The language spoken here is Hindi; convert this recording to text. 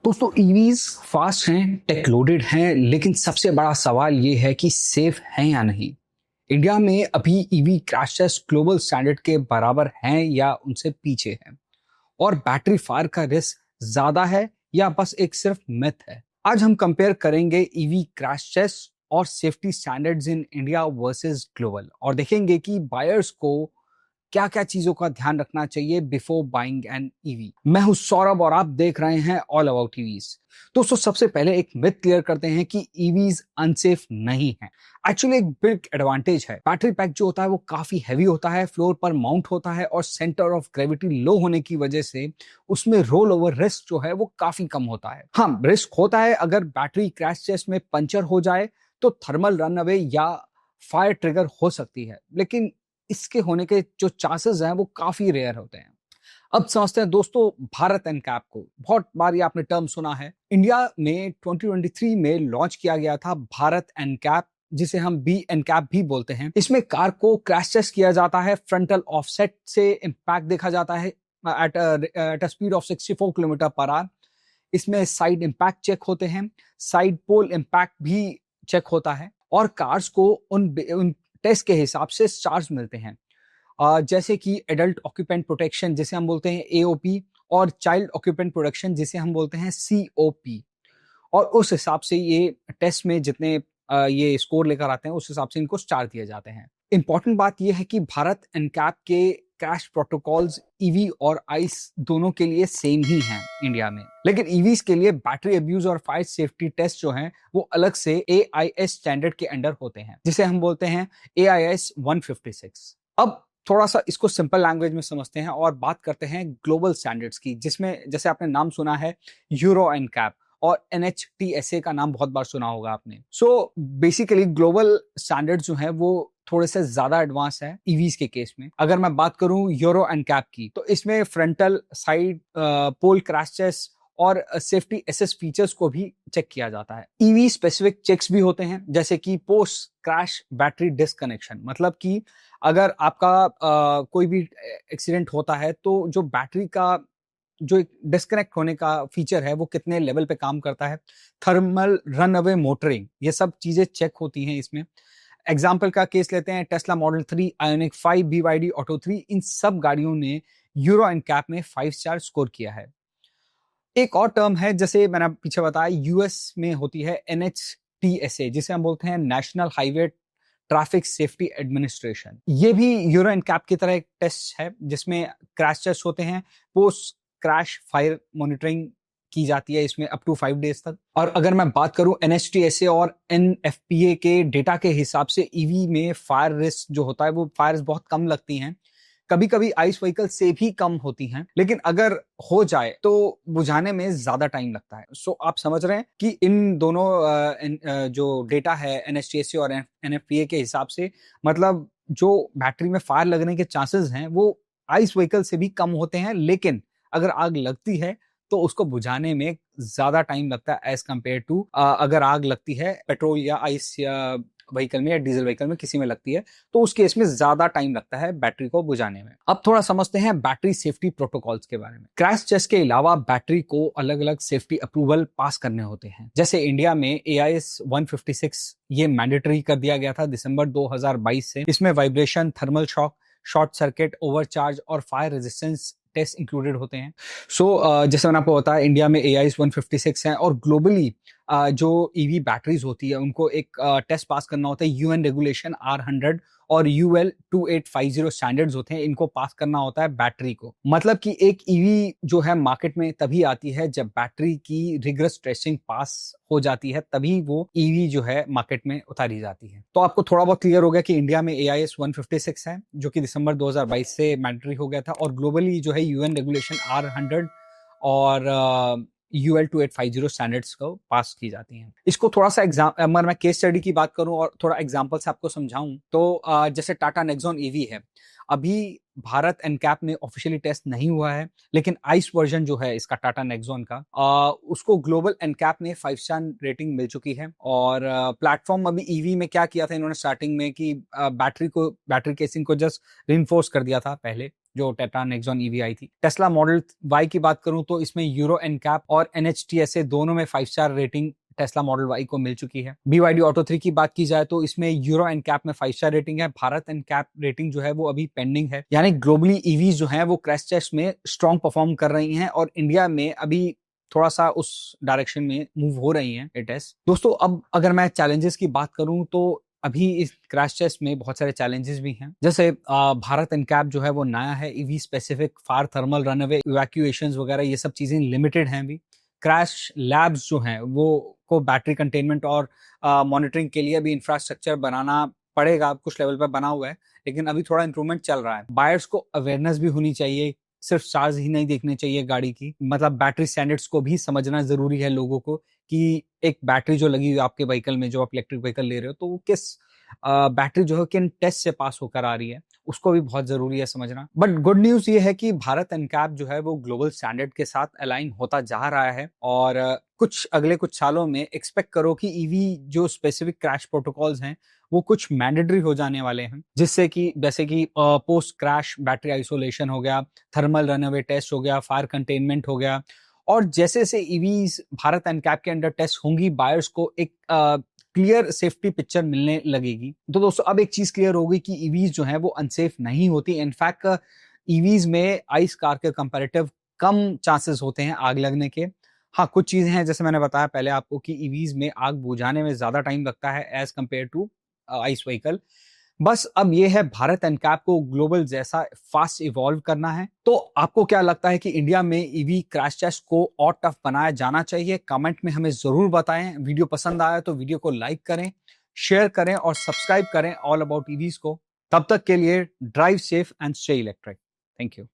दोस्तों ईवीज फास्ट हैं, टेक लोडेड हैं, लेकिन सबसे बड़ा सवाल ये है कि सेफ हैं या नहीं। इंडिया में अभी ईवी क्रैशेस ग्लोबल स्टैंडर्ड के बराबर हैं या उनसे पीछे हैं, और बैटरी फायर का रिस्क ज्यादा है या बस एक सिर्फ मिथ है। आज हम कंपेयर करेंगे ईवी क्रैशेस और safety standards in India versus global, और देखेंगे कि बायर्स को क्या क्या चीजों का ध्यान रखना चाहिए बिफोर बाइंग एन ईवी। मैं हूं सौरभ और आप देख रहे हैं ऑल अबाउट ईवीज। दोस्तों सबसे पहले एक मिथ क्लियर करते हैं कि ईवीज अनसेफ नहीं है। एक्चुअली एक बिग एडवांटेज है। बैटरी पैक जो होता है वो काफी हैवी होता है, फ्लोर पर माउंट होता है, और सेंटर ऑफ ग्रेविटी लो होने की वजह से उसमें रोल ओवर रिस्क जो है वो काफी कम होता है। हाँ, रिस्क होता है अगर बैटरी क्रैश टेस्ट में पंचर हो जाए तो थर्मल रन अवे या फायर ट्रिगर हो सकती है, लेकिन इसके होने के जो चांसेस हैं वो काफी रेयर होते हैं। अब समझते हैं दोस्तों भारत एनकैप को। बहुत बार ये आपने टर्म सुना है। इंडिया में 2023 में लॉन्च किया गया था भारत एनकैप, जिसे हम बी एनकैप भी बोलते हैं। इसमें कार को क्रैश टेस्ट किया जाता है, फ्रंटल ऑफसेट से इंपैक्ट देखा जाता है at a speed of 64 kilometre per hour. इसमें साइड इंपैक्ट चेक होते हैं, साइड पोल इंपैक्ट भी चेक होता है, और कार्स को उन टेस्ट के हिसाब से स्टार्स मिलते हैं, जैसे कि एडल्ट ऑक्यूपेंट प्रोटेक्शन जिसे हम बोलते हैं एओपी, और चाइल्ड ऑक्यूपेंट प्रोटेक्शन जिसे हम बोलते हैं सीओपी। और उस हिसाब से ये टेस्ट में जितने ये स्कोर लेकर आते हैं उस हिसाब से इनको स्टार दिए जाते हैं। इंपॉर्टेंट बात यह है कि भारत एनकैप के क्रैश प्रोटोकॉल्स ईवी और आइस दोनों के लिए सेम ही हैं इंडिया में, लेकिन ईवीज के लिए बैटरी अब्यूज और फायर सेफ्टी टेस्ट जो हैं वो अलग से AIS स्टैंडर्ड के अंडर होते हैं, जिसे हम बोलते हैं AIS 156। अब थोड़ा सा इसको सिंपल लैंग्वेज में समझते हैं और बात करते हैं ग्लोबल स्टैंडर्ड्स की, जिसमें जैसे आपने नाम सुना है यूरो एनकैप और NHTSA का नाम बहुत बार सुना होगा आपने। सो बेसिकली ग्लोबल स्टैंडर्ड जो है वो थोड़े से ज्यादा एडवांस है ईवीज के केस में। अगर मैं बात करूं यूरो एनकैप की, तो इसमें फ्रंटल साइड पोल क्रैश टेस्ट और सेफ्टी एसएस फीचर्स को भी चेक किया जाता है। ईवी स्पेसिफिक चेक्स भी होते हैं, जैसे कि पोस्ट क्रैश बैटरी डिस्कनेक्शन, मतलब कि अगर आपका कोई भी एक्सीडेंट होता है तो जो बैटरी का जो एक डिस्कनेक्ट होने का फीचर है वो कितने लेवल पे काम करता है, थर्मल रन अवे मोटरिंग, ये सब चीजें चेक होती हैं इसमें। एग्जाम्पल का केस लेते हैं Tesla model 3, ionic 5, BYD auto 3, इन सब गाड़ियों ने यूरो एनकैप में 5 स्टार स्कोर किया है। एक और टर्म है जैसे मैंने पीछे बताया, यूएस में होती है NHTSA, जिसे हम बोलते हैं national highway traffic safety administration. ये भी यूरो एनकैप की तरह एक टेस्ट है जिसमें क्रैश टेस्ट होते हैं, पोस्ट क्रैश फायर मॉनिटरिंग की जाती है इसमें अप टू 5 डेज तक। और अगर मैं बात करूं NHTSA और NFPA के डेटा के हिसाब से ईवी में फायर रिस्क जो होता है वो फायर्स बहुत कम लगती हैं, कभी कभी आइस व्हीकल से भी कम होती हैं, लेकिन अगर हो जाए तो बुझाने में ज्यादा टाइम लगता है। सो आप समझ रहे हैं कि इन दोनों जो डेटा है NHTSA और NFPA के हिसाब से, मतलब जो बैटरी में फायर लगने के चांसेस हैं वो आइस व्हीकल से भी कम होते हैं, लेकिन अगर आग लगती है तो उसको बुझाने में ज्यादा टाइम लगता है एज कंपेयर टू अगर आग लगती है पेट्रोल या आइस या व्हीकल में या डीजल व्हीकल में किसी में लगती है, तो उस केस में ज्यादा टाइम लगता है बैटरी को बुझाने में। अब थोड़ा समझते हैं बैटरी सेफ्टी प्रोटोकॉल्स के बारे में। क्रैश टेस्ट के अलावा बैटरी को अलग अलग सेफ्टी अप्रूवल पास करने होते हैं। जैसे इंडिया में AIS 156 ये मैंडेटरी कर दिया गया था दिसंबर 2022 से। इसमें vibration, thermal shock, short circuit, overcharge और फायर रेजिस्टेंस टेस्ट इंक्लूडेड होते हैं। जैसे मैंने आपको बताया इंडिया में AIS 156 है, और ग्लोबली जो ईवी बैटरीज होती है उनको एक टेस्ट पास करना होता है। UN रेगुलेशन R100 और UL 2850 स्टैंडर्ड्स होते हैं, इनको पास करना होता है बैटरी को। मतलब कि एक ईवी जो है मार्केट में तभी आती है जब बैटरी की रिगरस टेस्टिंग पास हो जाती है, तभी वो ईवी जो है मार्केट में उतारी जाती है। तो आपको थोड़ा बहुत क्लियर हो गया कि इंडिया में AIS 156 है जो कि दिसंबर 2022 से मैंडेटरी हो गया था, और ग्लोबली जो है UN रेगुलेशन R100 और UL 2850 स्टैंडर्ड्स को पास की जाती हैं। इसको थोड़ा सा अगर मैं केस स्टडी की बात करूं और थोड़ा एग्जांपल से आपको समझाऊं तो जैसे टाटा नेक्सॉन ईवी है, अभी भारत एनकैप में ऑफिशियली टेस्ट नहीं हुआ है, लेकिन आइस वर्जन जो है इसका टाटा नेक्सॉन का उसको ग्लोबल एनकैप में 5 स्टार रेटिंग मिल चुकी है। और प्लेटफॉर्म अभी ईवी में क्या किया था इन्होंने स्टार्टिंग में कि बैटरी केसिंग को जस्ट रिइंफोर्स कर दिया था पहले, जो टेस्ला नेक्सॉन ईवी आई थी। टेस्ला मॉडल वाई की बात करूं तो इसमें यूरो एनकैप और एनएचटीएसए दोनों में 5 star rating Tesla Model Y को मिल चुकी है। BYD ऑटो 3 की बात की जाए तो इसमें यूरो एनकैप में 5 स्टार रेटिंग है। भारत एनकैप रेटिंग जो है वो अभी पेंडिंग है, यानी ग्लोबली ईवीज जो है वो क्रैश टेस्ट में स्ट्रॉन्ग परफॉर्म कर रही हैं और इंडिया में अभी थोड़ा सा उस डायरेक्शन में मूव हो रही हैं ये टेस्ट। दोस्तों अब अगर मैं चैलेंजेस की बात करूं तो अभी इस क्रैश टेस्ट में बहुत सारे चैलेंजेस भी हैं, जैसे भारत एनकैप जो है वो नया है, ईवी स्पेसिफिक फार थर्मल रनअवे इवैक्यूएशंस वगैरह ये सब चीजें लिमिटेड हैं अभी। क्रैश लैब्स जो हैं वो को बैटरी कंटेनमेंट और मॉनिटरिंग के लिए भी इंफ्रास्ट्रक्चर बनाना पड़ेगा, कुछ लेवल पर बना हुआ है लेकिन अभी थोड़ा इंप्रूवमेंट चल रहा है। बायर्स को अवेयरनेस भी होनी चाहिए, सिर्फ चार्ज ही नहीं देखने चाहिए गाड़ी की, मतलब बैटरी स्टैंडर्ड्स को भी समझना जरूरी है लोगों को कि एक बैटरी जो लगी हुई आपके व्हीकल में, जो आप इलेक्ट्रिक व्हीकल ले रहे हो, तो वो किस बैटरी जो है किन टेस्ट से पास होकर आ रही है, उसको भी बहुत जरूरी है समझना। बट गुड न्यूज ये है कि भारत एनकैप जो है वो ग्लोबल स्टैंडर्ड के साथ अलाइन होता जा रहा है और अगले कुछ सालों में एक्सपेक्ट करो कि ईवी जो स्पेसिफिक क्रैश प्रोटोकॉल्स हैं वो कुछ मैंडेटरी हो जाने वाले हैं, जिससे कि जैसे कि पोस्ट क्रैश बैटरी आइसोलेशन हो गया, थर्मल रनअवे टेस्ट हो गया, फायर कंटेनमेंट हो गया, और जैसे जैसे ईवीज भारत एनकैप के अंडर टेस्ट होंगी बायर्स को एक क्लियर सेफ्टी पिक्चर मिलने लगेगी। तो दोस्तों अब एक चीज क्लियर होगी कि ईवीज जो है वो अनसेफ नहीं होती। इनफैक्ट ईवीज में आइस कार के कंपैरेटिव कम चांसेस होते हैं आग लगने के। हाँ, कुछ चीजें हैं जैसे मैंने बताया पहले आपको कि ईवीज में आग बुझाने में ज्यादा टाइम लगता है as compare to ICE vehicle. बस अब ये है भारत एनकैप को ग्लोबल जैसा फास्ट इवॉल्व करना है। तो आपको क्या लगता है कि इंडिया में ईवी क्रैश टेस्ट को और टफ बनाया जाना चाहिए? कमेंट में हमें जरूर बताएं। वीडियो पसंद आया तो वीडियो को लाइक करें, शेयर करें और सब्सक्राइब करें ऑल अबाउट ईवीज को। तब तक के लिए drive safe and stay electric. Thank you.